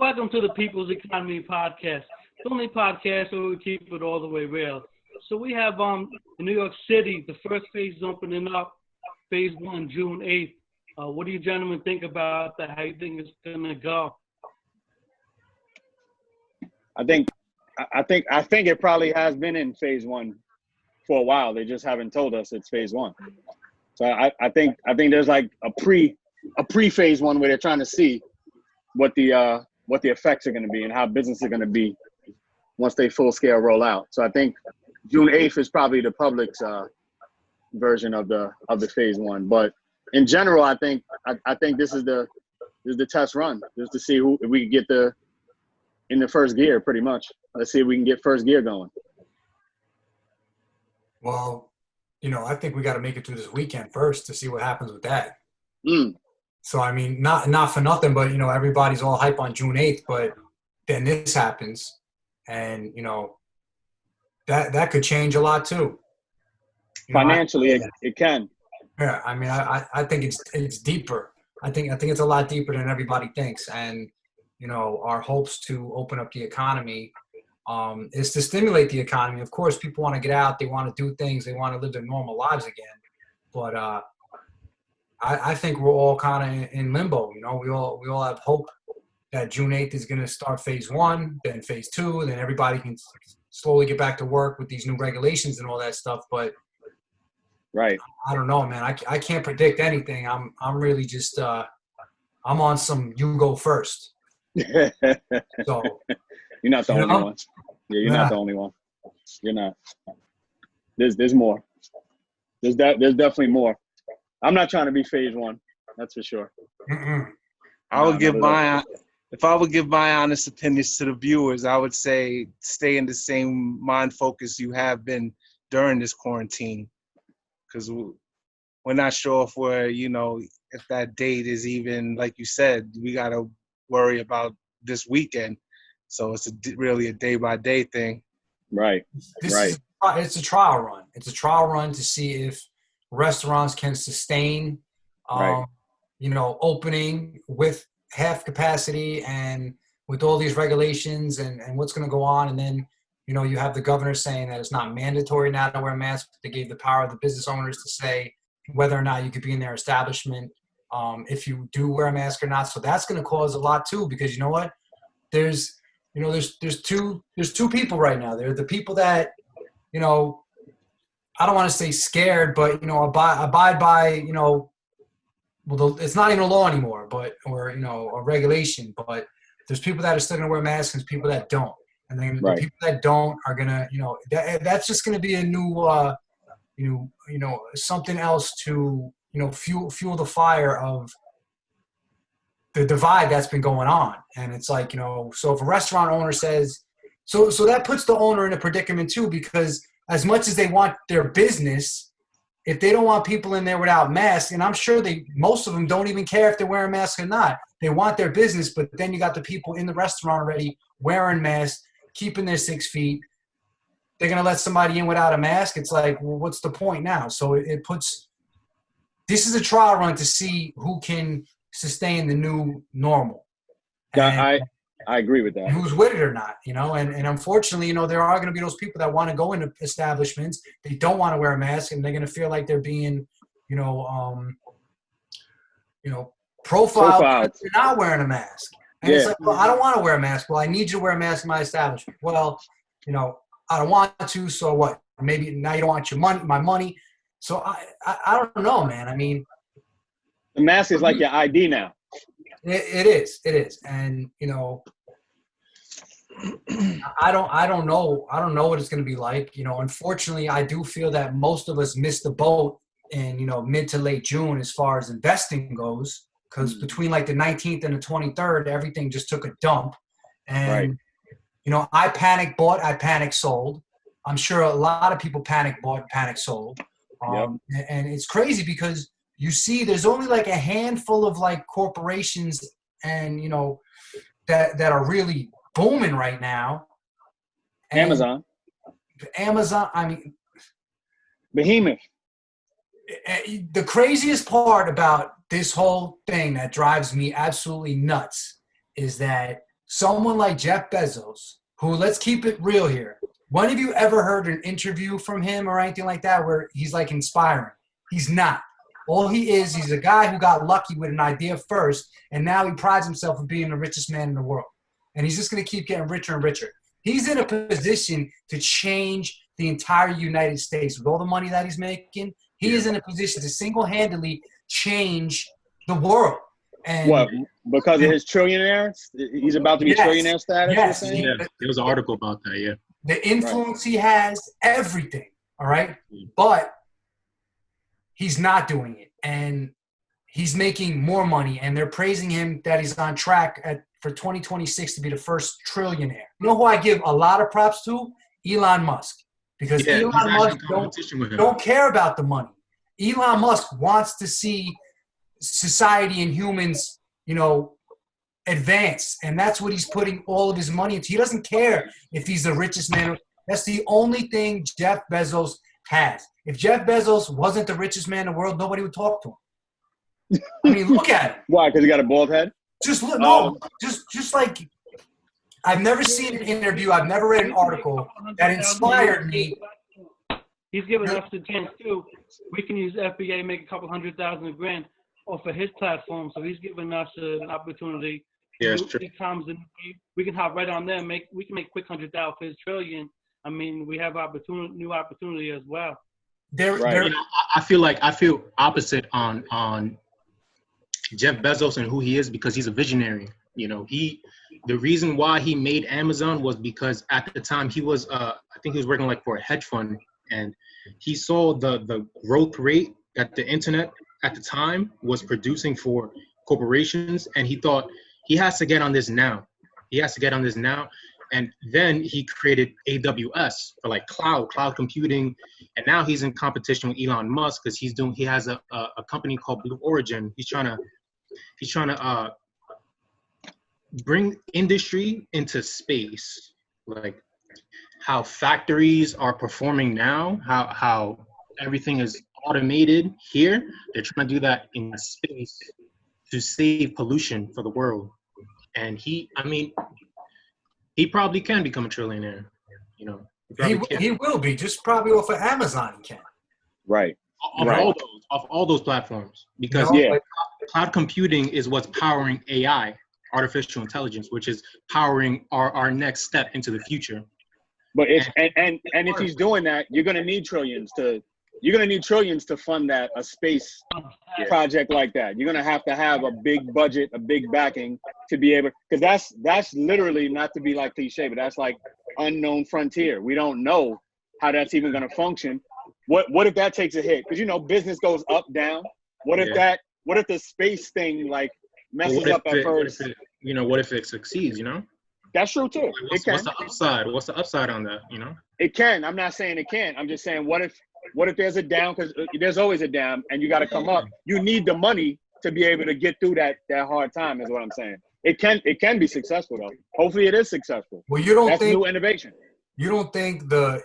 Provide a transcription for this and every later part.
Welcome to the People's Economy Podcast. It's the only podcast where we keep it all the way real. So we have in New York City, the first phase is opening up, phase 1, June 8th. What do you gentlemen think about that? How do you think it's gonna go? I think it probably has been in phase 1 for a while. They just haven't told us it's phase 1. So I think there's like a pre phase 1 where they're trying to see what the effects are going to be and how business is going to be once they full scale roll out. So I think June 8th is probably the public's version of the phase 1. But in general, I think this is the test run, just to see if we can get in the first gear. Pretty much, let's see if we can get first gear going. Well, I think we got to make it through this weekend first to see what happens with that. So, I mean, not for nothing, but, everybody's all hype on June 8th, but then this happens. And, that could change a lot too. Financially, it can. Yeah, I mean, I think it's deeper. I think it's a lot deeper than everybody thinks. And, our hopes to open up the economy is to stimulate the economy. Of course, people want to get out. They want to do things. They want to live their normal lives again. But I think we're all kind of in limbo. We all have hope that June 8th is going to start phase 1, then phase 2, then everybody can slowly get back to work with these new regulations and all that stuff. But right, I don't know, man. I can't predict anything. I'm really just I'm on some you go first. So you're not the only one. Yeah, you're not the only one. You're not. There's more. There's definitely more. I'm not trying to be phase 1. That's for sure. Mm-mm. If I would give my honest opinions to the viewers, I would say stay in the same mind focus you have been during this quarantine, because we're not sure if that date is even, like you said, we got to worry about this weekend. So it's really a day-by-day thing. Right, It's a trial run. It's a trial run to see if restaurants can sustain, opening with half capacity and with all these regulations and what's going to go on. And then, you have the governor saying that it's not mandatory now to wear masks. They gave the power of the business owners to say whether or not you could be in their establishment if you do wear a mask or not. So that's going to cause a lot too, because you know what? There's two people right now. There are the people that, I don't want to say scared, but, abide by, it's not even a law anymore, or a regulation, but there's people that are still going to wear masks and people that don't. And then the people that don't are going to, that's just going to be a new, something else to, fuel the fire of the divide that's been going on. And it's like, so if a restaurant owner says, so that puts the owner in a predicament too, because as much as they want their business, if they don't want people in there without masks, and I'm sure most of them don't even care if they're wearing masks or not. They want their business, but then you got the people in the restaurant already wearing masks, keeping their 6 feet. They're going to let somebody in without a mask. It's like, well, what's the point now? So this is a trial run to see who can sustain the new normal. And I agree with that. Who's with it or not, and unfortunately, there are going to be those people that want to go into establishments. They don't want to wear a mask, and they're going to feel like they're being, profiled for not wearing a mask. And it's like, well, I don't want to wear a mask. Well, I need you to wear a mask in my establishment. Well, I don't want to. So what? Maybe now you don't want my money. So I don't know, man. I mean, the mask is like your ID now. It is, and I don't know what it's going to be like. Unfortunately, I do feel that most of us missed the boat in mid to late June as far as investing goes, because between like the 19th and the 23rd, everything just took a dump, and I panic bought, I panic sold. I'm sure a lot of people panic bought, panic sold, and it's crazy because you see, there's only like a handful of like corporations and, that are really booming right now. And Amazon, I mean, behemoth. The craziest part about this whole thing that drives me absolutely nuts is that someone like Jeff Bezos, who, let's keep it real here. When have you ever heard an interview from him or anything like that where he's like inspiring? He's not. All he is, he's a guy who got lucky with an idea first, and now he prides himself on being the richest man in the world. And he's just going to keep getting richer and richer. He's in a position to change the entire United States with all the money that he's making. He is in a position to single-handedly change the world. And what? Because of his trillionaire? He's about to be trillionaire status? Yes. Yeah, there was an article about that, yeah. The influence he has, everything, all right? But he's not doing it. And he's making more money, and they're praising him that he's on track for 2026 to be the first trillionaire. You know who I give a lot of props to? Elon Musk. Because Elon Musk don't care about the money. Elon Musk wants to see society and humans, advance. And that's what he's putting all of his money into. He doesn't care if he's the richest man. That's the only thing Jeff Bezos has. If Jeff Bezos wasn't the richest man in the world, nobody would talk to him. I mean, look at him. Why? Because he got a bald head? Just look. No, just like I've never seen an interview. I've never read an article that inspired me. He's giving us the chance too. We can use FBA, make a couple $100,000 grand off of his platform. So he's giving us an opportunity. Yeah, it's true. We can hop right on there. We can make quick $100,000 for his trillion. I mean, we have new opportunity as well. I feel opposite on Jeff Bezos and who he is, because he's a visionary. The reason why he made Amazon was because at the time he was I think he was working like for a hedge fund, and he saw the growth rate that the internet at the time was producing for corporations, and he thought he has to get on this now. And then he created AWS for like cloud computing, and now he's in competition with Elon Musk because he has a company called Blue Origin. He's trying to bring industry into space, like how factories are performing now, how everything is automated here. They're trying to do that in space to save pollution for the world. And he probably can become a trillionaire. He will be, just probably off of Amazon he can. Right. Off all those platforms, because cloud computing is what's powering AI, artificial intelligence, which is powering our next step into the future. But if he's doing that, you're gonna need trillions to fund a space project like that. You're gonna have to have a big budget, a big backing to be able, because that's literally, not to be like cliche, but that's like unknown frontier. We don't know how that's even gonna function. What if that takes a hit? Because business goes up, down. What if the space thing like messes up at first? What if it succeeds? That's true too. What's the upside? What's the upside on that? It can. I'm not saying it can't. I'm just saying, what if there's a down? Because there's always a down, and you got to come up. You need the money to be able to get through that hard time. Is what I'm saying. It can be successful though. Hopefully, it is successful. Well, that's new innovation. You don't think the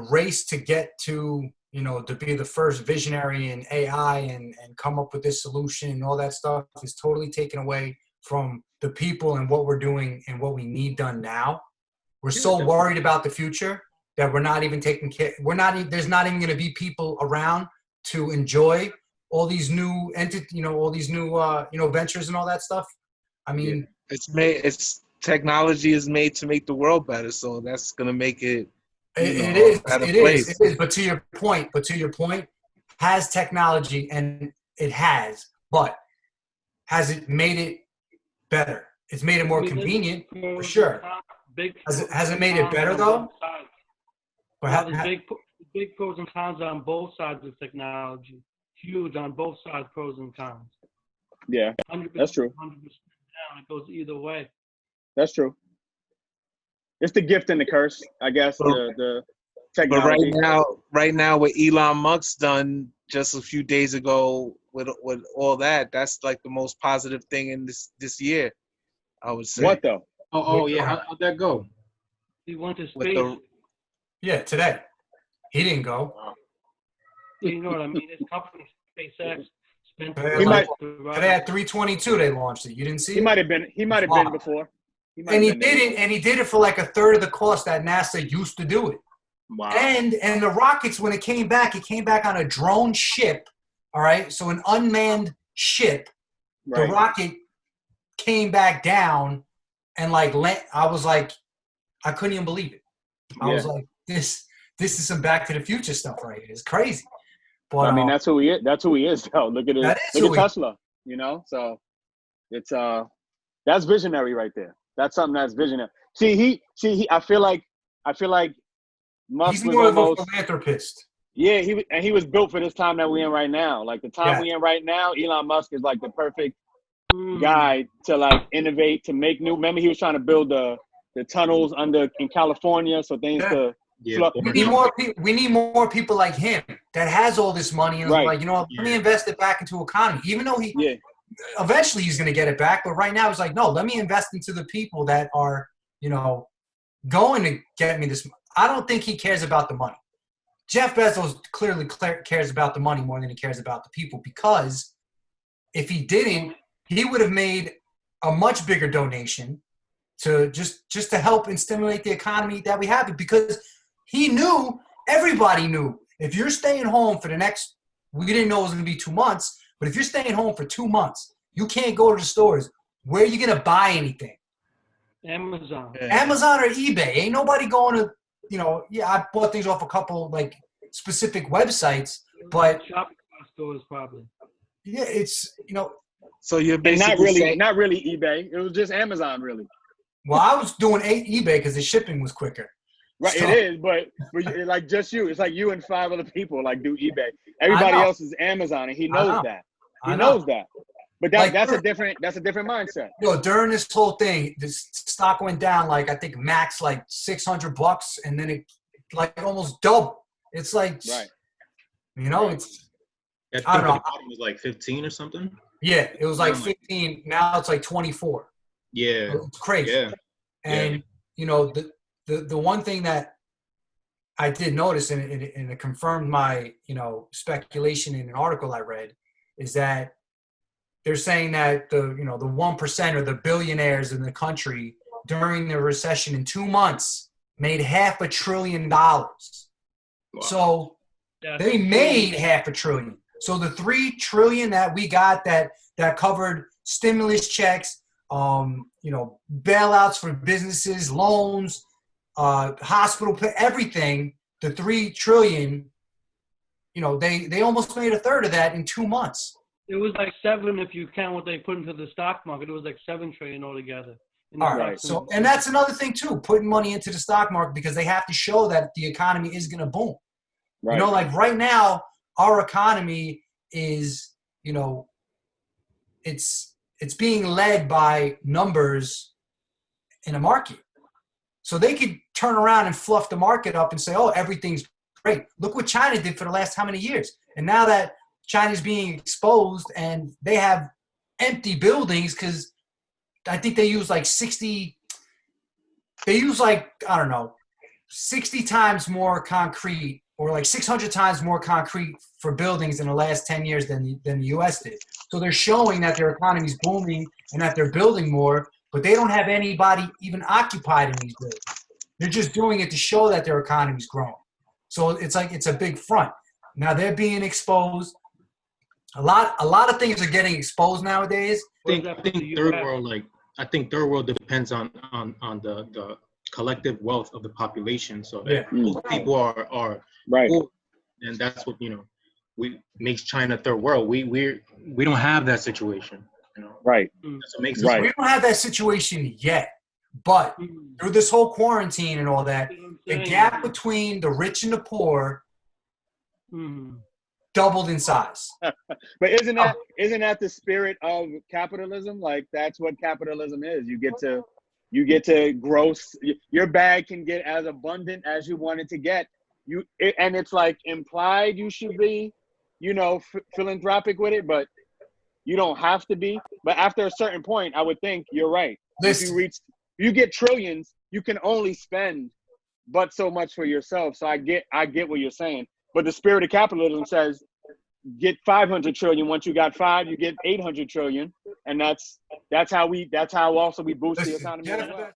race to get to to be the first visionary in AI and come up with this solution and all that stuff is totally taken away from the people and what we're doing and what we need done now? We're so worried about the future that we're not even taking care. There's not even going to be people around to enjoy all these new ventures and all that stuff. I mean, technology is made to make the world better, so that's going to make it. It is. But to your point, has technology, and it has, but has it made it better? It's made it more convenient, for sure. Has it made it better though? There's big pros and cons on both sides of technology. Huge on both sides, pros and cons. Yeah, that's true. 100% down. It goes either way. That's true. It's the gift and the curse, I guess. The technology. But right now, what Elon Musk done just a few days ago with all that, that's like the most positive thing in this year, I would say. What though? Oh yeah, how'd that go? He went to space. Today. He didn't go. You know what I mean? His company, SpaceX, He might. They had 322. They launched it. You didn't see He it? might have been. He might have been before. And he did it. And he did it for like a third of the cost that NASA used to do it. Wow. And the rockets, when it came back on a drone ship. All right, so an unmanned ship. Right. The rocket came back down, and like I was like, I couldn't even believe it. I was like, this is some Back to the Future stuff right here. It's crazy. But I mean, that's who he is. That's who he is, though. Look at it. Look at Tesla. You know, so it's that's visionary right there. That's something that's visionary. See, I feel like Musk he's was more almost of a philanthropist. Yeah, he was built for this time that we're in right now. Like the time we're in right now, Elon Musk is like the perfect guy to like innovate, to make new. Remember, he was trying to build the tunnels in California so things could. We need more people like him that has all this money and is like, you know, let me invest it back into economy. Even though eventually he's going to get it back, but right now he's like, no, let me invest into the people that are, you know, going to get me this. I don't think he cares about the money. Jeff Bezos clearly cares about the money more than he cares about the people, because if he didn't, he would have made a much bigger donation to just to help and stimulate the economy that we have, because he knew, everybody knew, if you're staying home for the next, we didn't know it was going to be 2 months, but if you're staying home for 2 months, you can't go to the stores. Where are you going to buy anything? Amazon. Amazon or eBay. Ain't nobody going to, you know, I bought things off a couple, like, specific websites, but shopping stores probably. Yeah, it's, you know. So you're basically not really eBay. It was just Amazon, really. Well, I was doing eBay because the shipping was quicker. Right, so. It is, but like just you. It's like you and 5 other people like do eBay. Everybody else is Amazon, and he knows that. He knows that. But that's a different mindset. You know, during this whole thing, this stock went down like, I think max like $600, and then it like almost doubled. It's like, you know, it's. I don't know. It was like 15 or something. Yeah, it was like 15. Now it's like 24. Yeah, it's crazy. Yeah. And you know, the one thing that I did notice, and it confirmed my, you know, speculation in an article I read, is that they're saying that the 1% or the billionaires in the country during the recession in 2 months made $500 billion. Wow. So they made $500 billion. So the $3 trillion that we got that covered stimulus checks, you know, bailouts for businesses, loans, hospital, everything, the $3 trillion, you know, they almost made a third of that in 2 months. It was like 7 if you count what they put into the stock market. It was like 7 trillion altogether. All right. So, and that's another thing too, putting money into the stock market, because they have to show that the economy is going to boom. Right. You know, like right now, our economy is, you know, it's being led by numbers in a market. So they could turn around and fluff the market up and say, oh, everything's great. Look what China did for the last how many years. And now that China's being exposed and they have empty buildings, because I think they use like 60 times more concrete, or like 600 times more concrete for buildings in the last 10 years than the U.S. did. So they're showing that their economy's booming and that they're building more, but they don't have anybody even occupied in these buildings. They're just doing it to show that their economy's growing. So it's like it's a big front. Now they're being exposed. A lot of things are getting exposed nowadays. I think third world depends on the collective wealth of the population. So most people are right, poor, and that's what, you know, makes China third world. We don't have that situation, you know. Right. That's what makes We don't have that situation yet, but through this whole quarantine and all that, the gap between the rich and the poor doubled in size. But isn't that the spirit of capitalism? Like that's what capitalism is. You get to gross. Your bag can get as abundant as you want it to get. And it's like implied you should be, you know, philanthropic with it, but you don't have to be. But after a certain point, I would think you're right. If you get trillions, you can only spend but so much for yourself. So I get what you're saying. But the spirit of capitalism says get 500 trillion. Once you got 5, you get 800 trillion, and that's how also we boost the Listen, economy Jeff as well.